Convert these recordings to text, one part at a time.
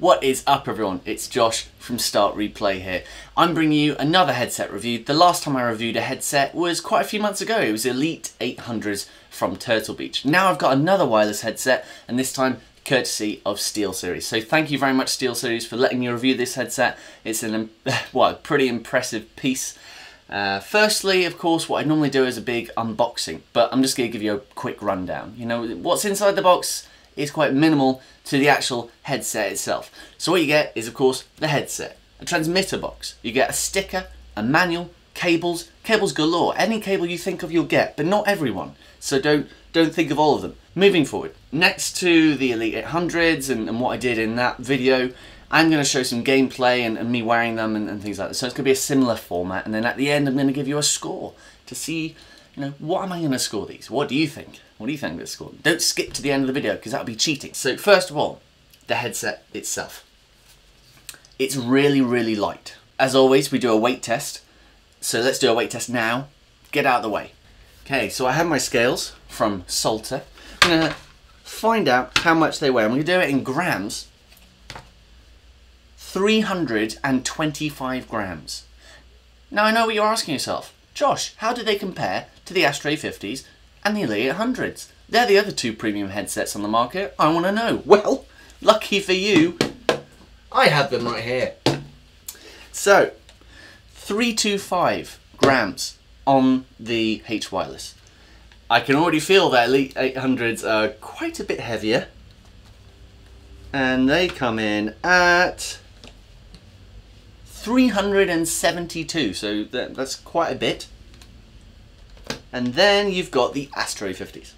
What is up everyone? It's Josh from Start Replay here. I'm bringing you another headset review. The last time I reviewed a headset was quite a few months ago. It was Elite 800s from Turtle Beach. Now I've got another wireless headset, and this time courtesy of SteelSeries. So thank you very much SteelSeries for letting me review this headset. It's a pretty impressive piece. Firstly, of course, what I normally do is a big unboxing, but I'm just going to give you a quick rundown. You know, what's inside the box is quite minimal to the actual headset itself. So what you get is, of course, the headset, a transmitter box. You get a sticker, a manual, cables galore. Any cable you think of you'll get, but not everyone. So don't think of all of them. Moving forward, next to the Elite 800s and what I did in that video, I'm going to show some gameplay and me wearing them and things like that. So it's going to be a similar format, and then at the end I'm going to give you a score to see, you know, what am I going to score these? What do you think? What do you think of this score? Don't skip to the end of the video because that would be cheating. So first of all, the headset itself. It's really, really light. As always, we do a weight test. So let's do a weight test now. Get out of the way. Okay, so I have my scales from Salter. I'm going to find out how much they weigh. I'm going to do it in grams. 325 grams. Now I know what you're asking yourself. Josh, how do they compare to the Astro a50s and the Elite 800s? They're the other two premium headsets on the market. I want to know. Well, lucky for you, I have them right here. So, 325 grams on the H wireless. I can already feel that Elite 800s are quite a bit heavier. And they come in at 372, so that's quite a bit. And then you've got the Astro a50s.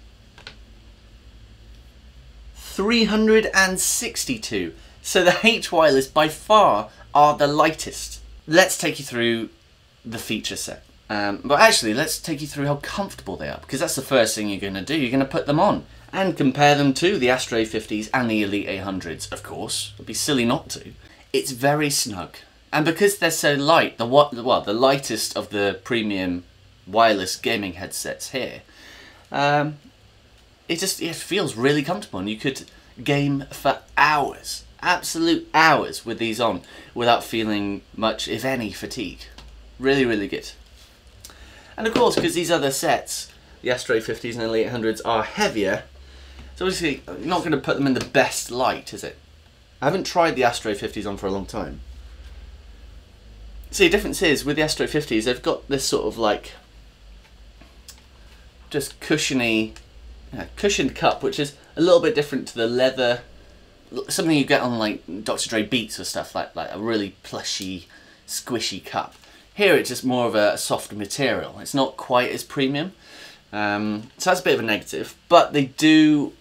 362. So the H wireless by far are the lightest. Let's take you through the feature set. But actually, let's take you through how comfortable they are, because that's the first thing you're going to do. You're going to put them on and compare them to the Astro a50s and the Elite 800s, of course. It'd be silly not to. It's very snug. And because they're so light, the lightest of the premium wireless gaming headsets here, it feels really comfortable, and you could game for hours, absolute hours with these on without feeling much, if any, fatigue. Really, really good. And of course, because these other sets, the Astro a50s and the Elite 800s, are heavier, so obviously you're not going to put them in the best light, is it? I haven't tried the Astro a50s on for a long time. See, the difference is, with the Astro a50s, they've got this sort of like, just cushiony, cushioned cup, which is a little bit different to the leather, something you get on like Dr. Dre Beats or stuff, like a really plushy, squishy cup. Here it's just more of a soft material. It's not quite as premium, so that's a bit of a negative. But they do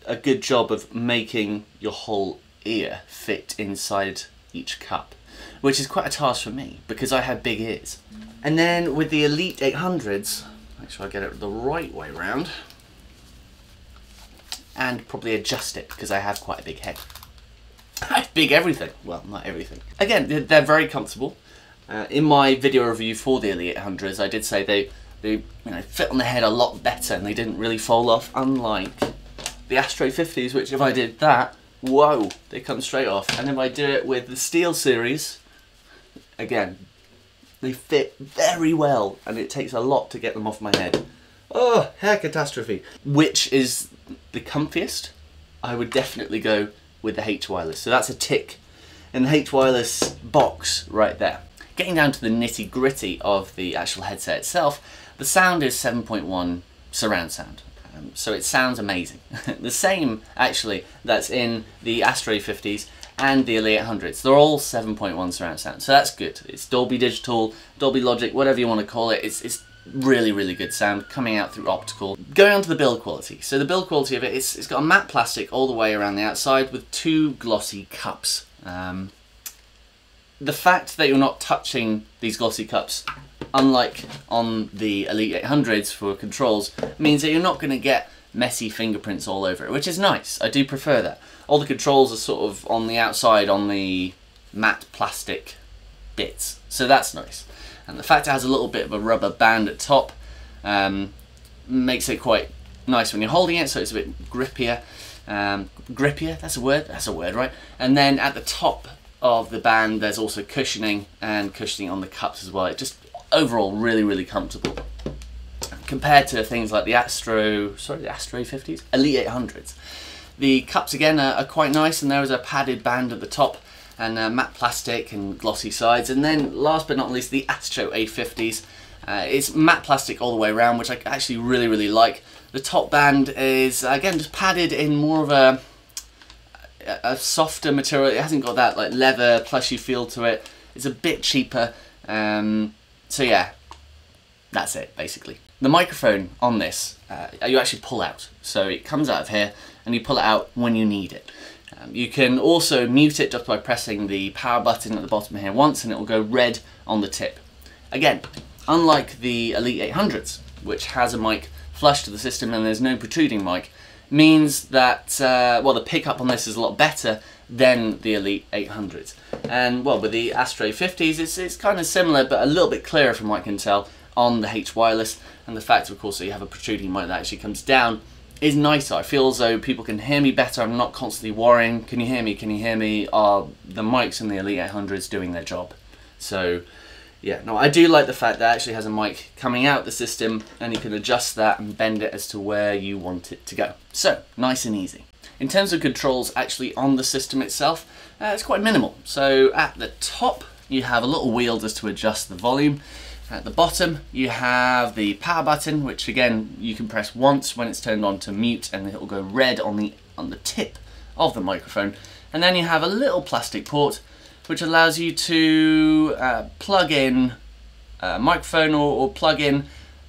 a good job of making your whole ear fit inside each cup, which is quite a task for me because I have big ears. And then with the Elite 800s, make sure I get it the right way round, and probably adjust it because I have quite a big head. I have big everything. Well, not everything. Again, they're very comfortable. In my video review for the Elite 800s, I did say they fit on the head a lot better and they didn't really fall off, unlike the Astro a50s, which if I did that, whoa, they come straight off. And if I do it with the SteelSeries, again, they fit very well, and it takes a lot to get them off my head. Oh, hair catastrophe. Which is the comfiest? I would definitely go with the H wireless. So that's a tick in the H wireless box right there. Getting down to the nitty gritty of the actual headset itself, the sound is 7.1 surround sound. So it sounds amazing. The same, actually, that's in the Astro a50s and the Elite 800s. They're all 7.1 surround sound, so that's good. It's Dolby Digital, Dolby Logic, whatever you want to call it. It's really, really good sound coming out through optical. Going on to the build quality. So the build quality of it, it's got a matte plastic all the way around the outside with two glossy cups. The fact that you're not touching these glossy cups, unlike on the Elite 800s for controls, means that you're not going to get messy fingerprints all over it, which is nice. I do prefer that. All the controls are sort of on the outside on the matte plastic bits, so that's nice. And the fact it has a little bit of a rubber band at top makes it quite nice when you're holding it, so it's a bit grippier. Grippier, that's a word, right? And then at the top of the band there's also cushioning, and cushioning on the cups as well. It just overall really comfortable compared to things like the Astro A50s, Elite 800s. The cups again are quite nice, and there is a padded band at the top and matte plastic and glossy sides. And then last but not least, the Astro A50s. It's matte plastic all the way around, which I actually really like. The top band is again just padded in more of a softer material. It hasn't got that like leather plushy feel to it. It's a bit cheaper. So yeah, that's it basically. The microphone on this, you actually pull out. So it comes out of here and you pull it out when you need it. You can also mute it just by pressing the power button at the bottom here once, and it will go red on the tip. Again, unlike the Elite 800s, which has a mic flush to the system and there's no protruding mic, means that, well, the pickup on this is a lot better than the Elite 800s. And, well, with the Astro A50s, it's kind of similar, but a little bit clearer from what I can tell on the H wireless. And the fact, of course, that you have a protruding mic that actually comes down is nicer. I feel as though people can hear me better. I'm not constantly worrying, can you hear me, can you hear me? Are the mics in the Elite 800s doing their job? So, yeah, no, I do like the fact that it actually has a mic coming out the system, and you can adjust that and bend it as to where you want it to go. So, nice and easy. In terms of controls actually on the system itself, it's quite minimal. So at the top, you have a little wheel just to adjust the volume. At the bottom, you have the power button, which again, you can press once when it's turned on to mute, and it will go red on the tip of the microphone. And then you have a little plastic port, which allows you to plug in a microphone or plug in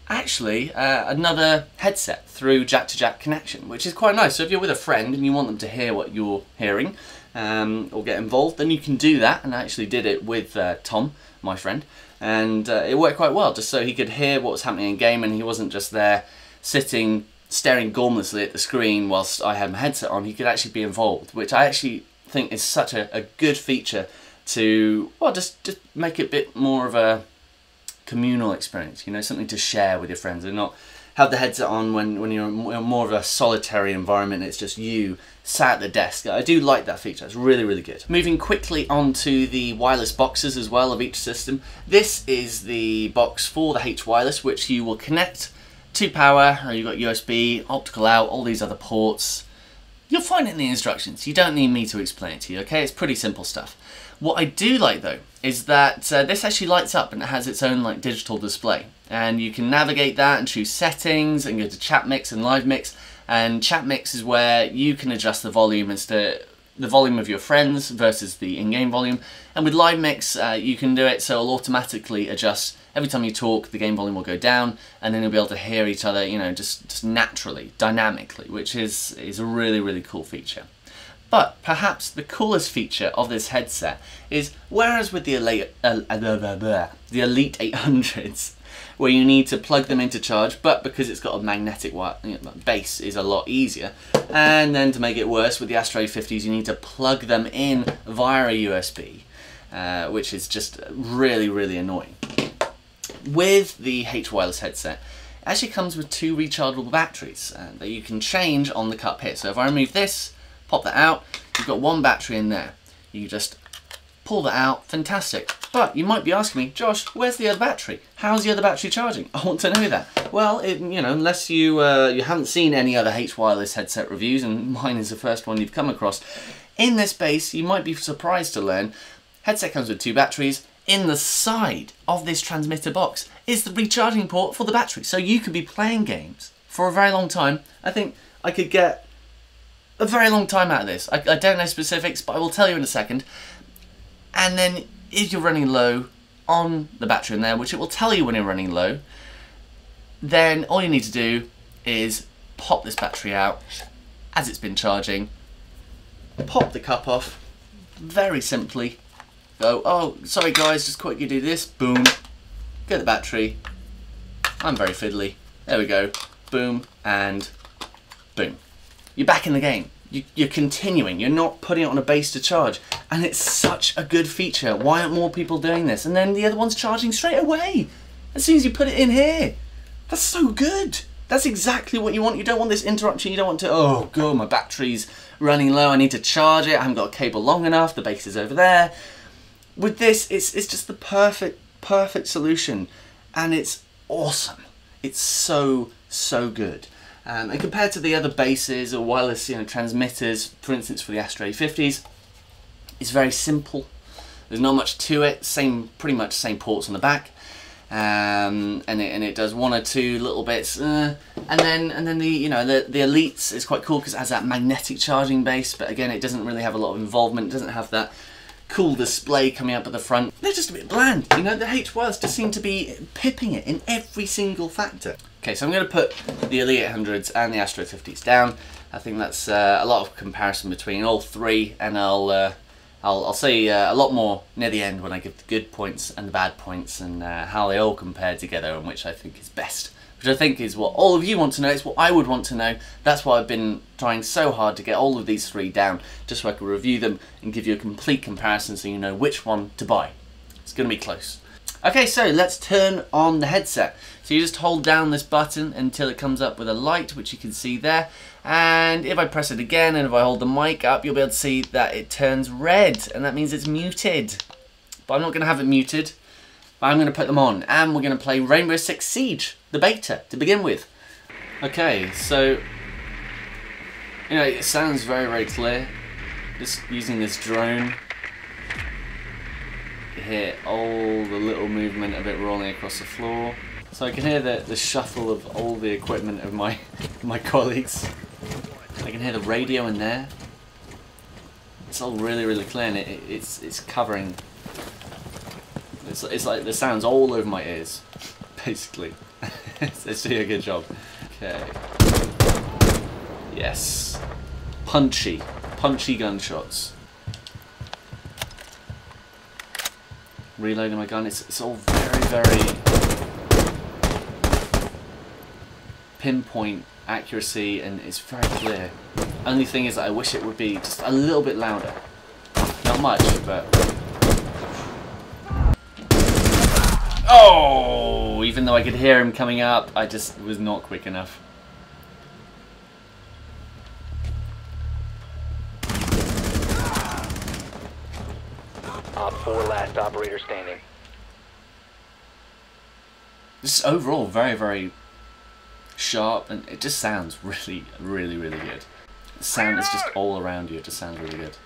actually another headset through jack-to-jack connection, which is quite nice. So if you're with a friend and you want them to hear what you're hearing or get involved, then you can do that. And I actually did it with Tom, my friend, and it worked quite well, just so he could hear what was happening in game and he wasn't just there sitting staring gormlessly at the screen whilst I had my headset on. He could actually be involved, which I actually think is such a good feature to, well, just make it a bit more of a communal experience, you know, something to share with your friends, and not have the headset on when you're in more of a solitary environment. It's just you sat at the desk. I do like that feature. It's really good. Moving quickly on to the wireless boxes as well of each system. This is the box for the H wireless, which you will connect to power. You've got USB, optical out, all these other ports. You'll find it in the instructions. You don't need me to explain it to you, okay? It's pretty simple stuff. What I do like though is that this actually lights up and it has its own like digital display, and you can navigate that and choose settings and go to chat mix and live mix. And chat mix is where you can adjust the volume as to the volume of your friends versus the in-game volume, and with live mix you can do it so it'll automatically adjust. Every time you talk, the game volume will go down, and then you'll be able to hear each other, you know, just naturally, dynamically, which is a really cool feature. But perhaps the coolest feature of this headset is, whereas with the Elite 800s, where you need to plug them into charge, but because it's got a magnetic base is a lot easier, and then to make it worse, with the Astro A50s you need to plug them in via a USB, which is just really annoying. With the H wireless headset, it actually comes with 2 rechargeable batteries that you can change on the cup here. So if I remove this, pop that out, you've got 1 battery in there. You just pull that out, fantastic. But you might be asking me, Josh, where's the other battery? How's the other battery charging? I want to know that. Well, you know, unless you you haven't seen any other H wireless headset reviews, and mine is the first one you've come across, in this space you might be surprised to learn headset comes with 2 batteries. In the side of this transmitter box is the recharging port for the battery, so you could be playing games for a very long time. I think I could get a very long time out of this. I don't know specifics, but I will tell you in a second. And then if you're running low on the battery in there, which it will tell you when you're running low, then all you need to do is pop this battery out as it's been charging, pop the cup off, very simply, go, oh, sorry guys, just quickly do this, boom, get the battery, I'm very fiddly, there we go, boom, and boom. You're back in the game. You're continuing, you're not putting it on a base to charge, and it's such a good feature. Why aren't more people doing this? And then the other one's charging straight away as soon as you put it in here. That's so good. That's exactly what you want. You don't want this interruption. You don't want to, oh god, my battery's running low, I need to charge it, I haven't got a cable long enough, the base is over there. With this, it's just the perfect solution, and it's awesome. It's so good. And compared to the other bases or wireless, transmitters, for instance for the Astro A50s, it's very simple. There's not much to it. Pretty much same ports on the back, and it does one or two little bits, and then the the Elites is quite cool because it has that magnetic charging base. But again, it doesn't really have a lot of involvement. It doesn't have that cool display coming up at the front. They're just a bit bland. The H wireless just seem to be pipping it in every single factor. Okay, so I'm going to put the Elite 800s and the Astro 50s down. I think that's a lot of comparison between all three, and I'll say a lot more near the end when I give the good points and the bad points, and how they all compare together and which I think is best. Which I think is what all of you want to know. It's what I would want to know. That's why I've been trying so hard to get all of these three down, just so I can review them and give you a complete comparison so you know which one to buy. It's going to be close. Okay, so let's turn on the headset. So you just hold down this button until it comes up with a light, which you can see there. And if I press it again and if I hold the mic up, you'll be able to see that it turns red, and that means it's muted. But I'm not going to have it muted. I'm going to put them on, and we're going to play Rainbow Six Siege, the beta, to begin with. Okay, so it sounds very clear. Just using this drone. You hear all the little movement of it rolling across the floor. So I can hear the shuffle of all the equipment of my colleagues. I can hear the radio in there. It's all really clear, and it's covering. It's like the sounds all over my ears, basically. It's doing a good job. Okay. Yes. Punchy gunshots. Reloading my gun. It's all very pinpoint accuracy, and it's very clear. Only thing is that I wish it would be just a little bit louder. Not much, but. Oh! Even though I could hear him coming up, I just was not quick enough. Op 4 last operator standing. This is overall very sharp, and it just sounds really good. The sound is just all around you, it just sounds really good.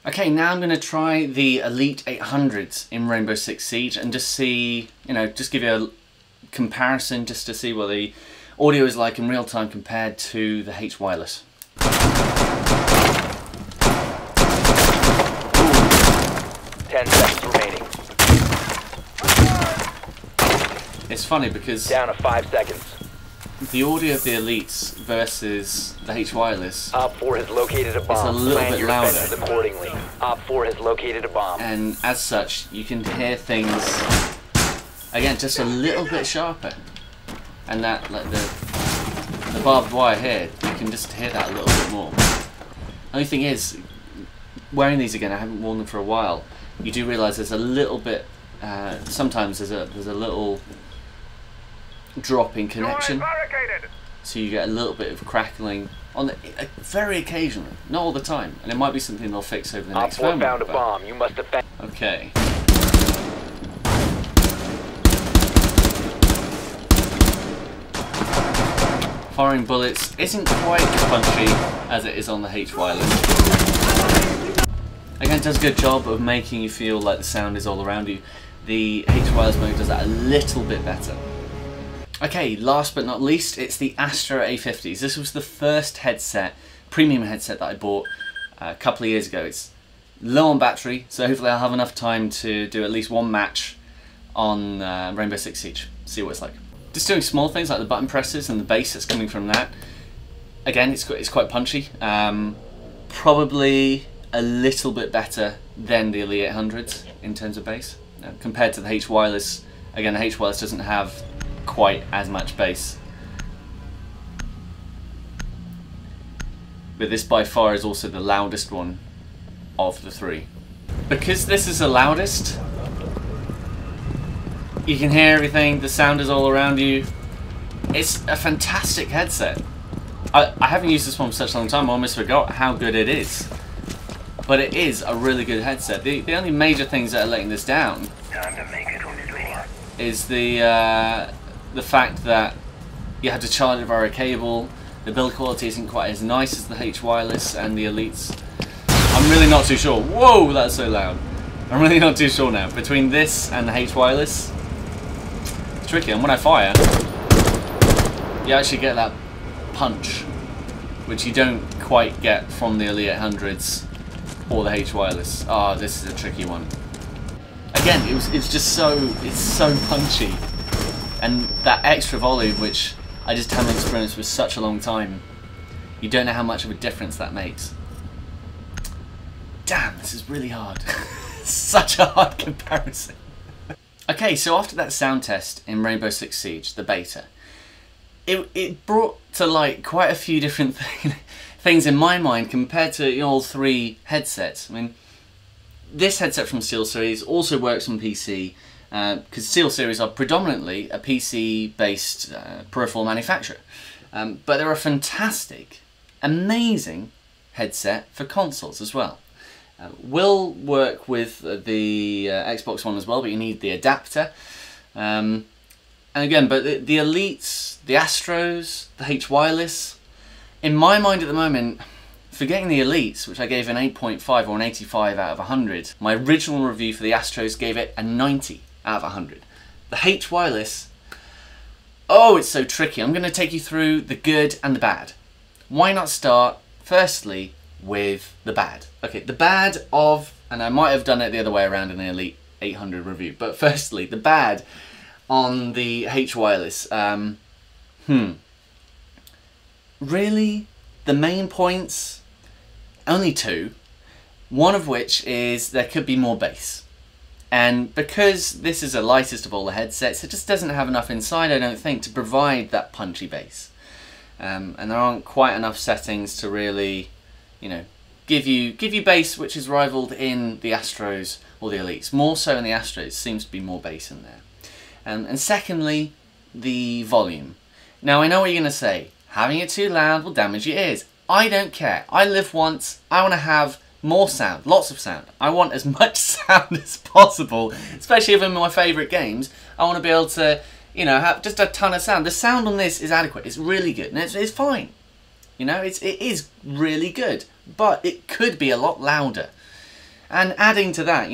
Okay, now I'm going to try the Elite 800s in Rainbow Six Siege and just see, just give you a comparison just to see what the audio is like in real time compared to the H wireless. 10 seconds remaining. It's funny because down to 5 seconds. The audio of the Elites versus the H wireless. Op 4 has located a bomb. It's a little bit louder. Accordingly. Op 4 has located a bomb. And as such, you can hear things again just a little bit sharper. And that, like the barbed wire here, you can just hear that a little bit more. Only thing is, wearing these again, I haven't worn them for a while. You do realise there's a little bit. Sometimes there's a little drop in connection, so you get a little bit of crackling on the very occasionally, not all the time, and it might be something they'll fix over the next phone. Found a bomb. You must defend. Okay. Firing bullets isn't quite as punchy as it is on the H wireless. Again, it does a good job of making you feel like the sound is all around you. The H wireless mode does that a little bit better. Okay, last but not least, it's the Astro A50s. This was the first headset, premium headset that I bought a couple of years ago. It's low on battery, so hopefully I'll have enough time to do at least one match on Rainbow Six Siege, see what it's like. Just doing small things like the button presses and the bass that's coming from that. Again, it's quite punchy. Probably a little bit better than the Elite 800s in terms of bass. Compared to the H wireless, again, the H wireless doesn't have quite as much bass, but this by far is also the loudest one of the three. Because this is the loudest, you can hear everything, the sound is all around you, It's a fantastic headset. I haven't used this one for such a long time, I almost forgot how good it is. But it is a really good headset. The only major things that are letting this down is the fact that you have to charge it via a cable. The build quality isn't quite as nice as the H Wireless and the Elites. I'm really not too sure. Whoa, that's so loud. I'm really not too sure now. Between this and the H Wireless, it's tricky. And when I fire, you actually get that punch, which you don't quite get from the Elite 800s or the H Wireless. Ah, this is a tricky one. Again, it's just it's so punchy, and that extra volume, which I just haven't experienced for such a long time. You don't know how much of a difference that makes. Damn, this is really hard. Such a hard comparison. Okay, so after that sound test in Rainbow Six Siege, the beta, it brought to light quite a few different things in my mind compared to all three headsets. I mean, this headset from SteelSeries also works on PC, because SteelSeries are predominantly a PC-based peripheral manufacturer. But they're a fantastic, amazing headset for consoles as well. Will work with the Xbox One as well, but you need the adapter. And again, but the Elites, the Astros, the H Wireless, in my mind at the moment, forgetting the Elites, which I gave an 8.5 or an 85 out of 100, my original review for the Astros gave it a 90 out of 100. The H Wireless, oh, it's so tricky. I'm going to take you through the good and the bad. Why not start, firstly, with the bad? Okay, the bad of, and I might have done it the other way around in the Elite 800 review, but firstly, the bad on the H Wireless. Really, the main points, only two, one of which is there could be more bass. And because this is the lightest of all the headsets, it just doesn't have enough inside, I don't think, to provide that punchy bass. And there aren't quite enough settings to really, give you bass which is rivaled in the Astros or the Elites. More so in the Astros, seems to be more bass in there. And secondly, the volume. Now I know what you're going to say, having it too loud will damage your ears. I don't care. I live once, I want to have more sound, lots of sound. I want as much sound as possible, especially if in my favourite games. I want to be able to, have just a ton of sound. The sound on this is adequate. It's really good, and it's fine. It is really good, but it could be a lot louder. And adding to that,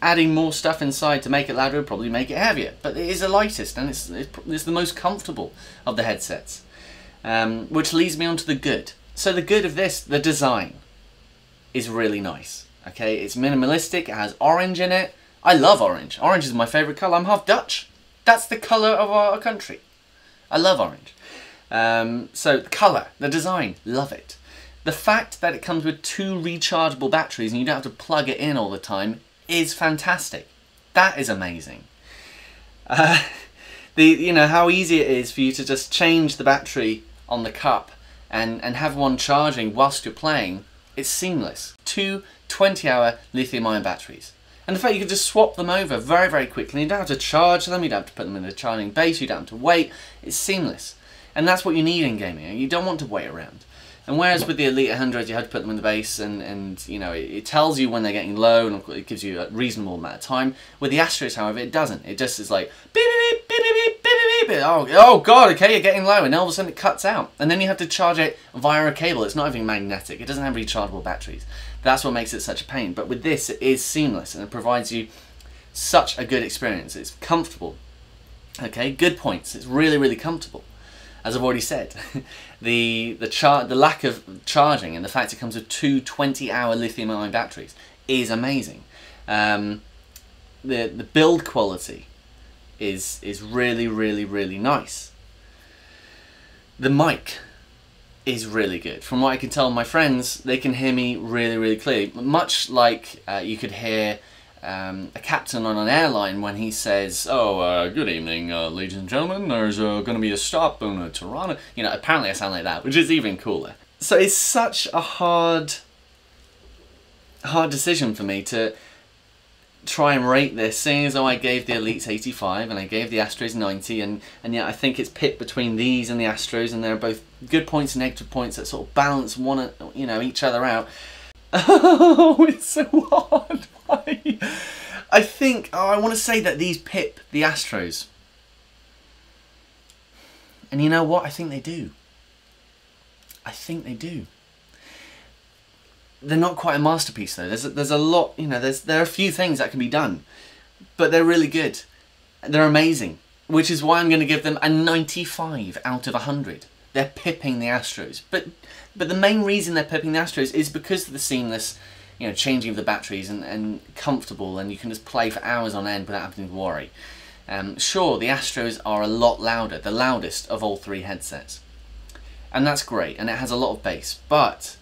adding more stuff inside to make it louder would probably make it heavier. But it is the lightest, and it's the most comfortable of the headsets. Which leads me on to the good. So the good of this, the design, is really nice. Okay, it's minimalistic, it has orange in it. I love orange. Orange is my favourite colour. I'm half Dutch. That's the colour of our country. I love orange. So the colour, the design, love it. The fact that it comes with 2 rechargeable batteries and you don't have to plug it in all the time is fantastic. That is amazing. How easy it is for you to just change the battery on the cup and have one charging whilst you're playing. It's seamless. 2 20-hour lithium-ion batteries. And the fact you can just swap them over very, very quickly. You don't have to charge them, you don't have to put them in a charging base, you don't have to wait. It's seamless. And that's what you need in gaming. You don't want to wait around. And whereas with the Elite 800 you had to put them in the base and it tells you when they're getting low and it gives you a reasonable amount of time. With the Astros, however, it doesn't. It just is like beep beep beep beep beep beep beep. Oh god, okay, you're getting low, and all of a sudden it cuts out. And then you have to charge it via a cable. It's not even magnetic. It doesn't have rechargeable batteries. That's what makes it such a pain. But with this, it is seamless and it provides you such a good experience. It's comfortable. Okay, good points. It's really, really comfortable. As I've already said, the lack of charging and the fact it comes with 2 20-hour lithium-ion batteries is amazing. The build quality is really, really, really nice. The mic is really good. From what I can tell my friends, they can hear me really, really clearly. Much like you could hear a captain on an airline when he says, good evening, ladies and gentlemen, there's going to be a stop in Toronto. Apparently I sound like that, which is even cooler. So it's such a hard decision for me to try and rate this, seeing as though I gave the Elites 85 and I gave the Astros 90, and yet I think it's pipped between these and the Astros, and they're both good points and negative points that sort of balance one, you know, each other out. Oh, it's so hard. Why? I think, I want to say that these pip the Astros. And you know what? I think they do. I think they do. They're not quite a masterpiece though. There's a lot, you know, there are a few things that can be done, but they're really good. They're amazing, which is why I'm going to give them a 95 out of 100. They're pipping the Astros, but the main reason they're pipping the Astros is because of the seamless, you know, changing of the batteries and comfortable, and you can just play for hours on end without having to worry. Sure, the Astros are a lot louder, the loudest of all three headsets, and that's great, and it has a lot of bass, but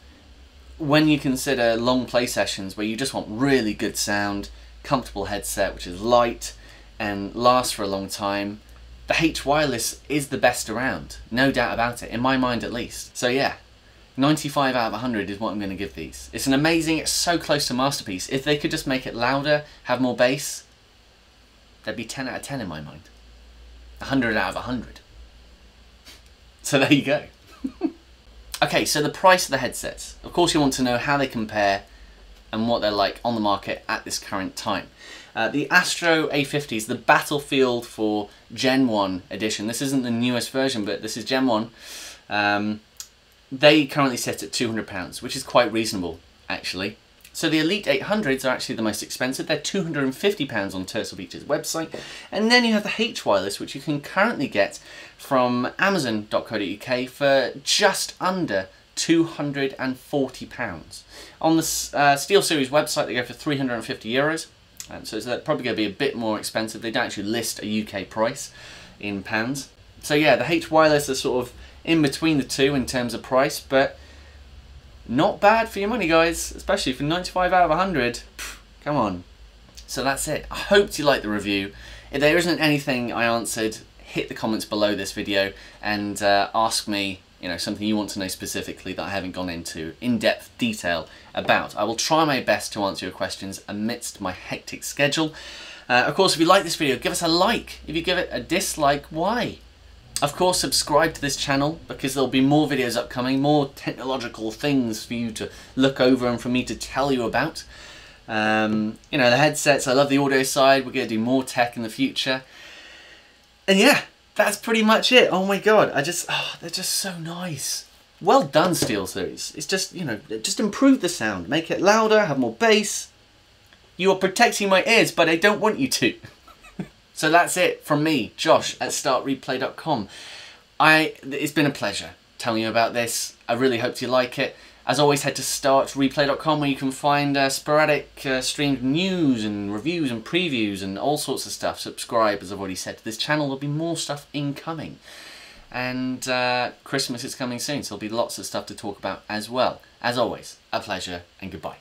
when you consider long play sessions where you just want really good sound, comfortable headset which is light and lasts for a long time, the H Wireless is the best around, no doubt about it, in my mind at least. So yeah, 95 out of 100 is what I'm going to give these. It's an amazing, it's so close to masterpiece. If they could just make it louder, have more bass, they'd be 10 out of 10 in my mind. 100 out of 100. So there you go. Okay, so the price of the headsets. Of course you want to know how they compare and what they're like on the market at this current time. The Astro A50 is the Battlefield for Gen 1 edition. This isn't the newest version, but this is Gen 1. They currently sit at £200, which is quite reasonable, actually. So the Elite 800s are actually the most expensive. They're £250 on Turtle Beach's website. And then you have the H Wireless, which you can currently get from Amazon.co.uk for just under £240. On the SteelSeries website, they go for €350. So they're probably going to be a bit more expensive. They don't actually list a UK price in pounds. So yeah, the H Wireless are sort of in between the two in terms of price, but not bad for your money, guys, especially for 95 out of 100. Pff, come on. So that's it. I hope you liked the review. If there isn't anything I answered, hit the comments below this video and ask me, you know, something you want to know specifically that I haven't gone into in-depth detail about. I will try my best to answer your questions amidst my hectic schedule. Of course, if you like this video, give us a like. If you give it a dislike, why? Of course, subscribe to this channel because there'll be more videos upcoming, more technological things for you to look over and for me to tell you about. You know, the headsets, I love the audio side. We're going to do more tech in the future. And yeah, that's pretty much it. Oh my god, they're just so nice. Well done, SteelSeries. It's just, you know, just improve the sound. Make it louder, have more bass. You are protecting my ears, but I don't want you to. So that's it from me, Josh at startreplay.com. It's been a pleasure telling you about this. I really hope you like it. As always, head to startreplay.com where you can find sporadic streamed news and reviews and previews and all sorts of stuff. Subscribe, as I've already said, to this channel. There'll be more stuff incoming. And Christmas is coming soon, so there'll be lots of stuff to talk about as well. As always, a pleasure and goodbye.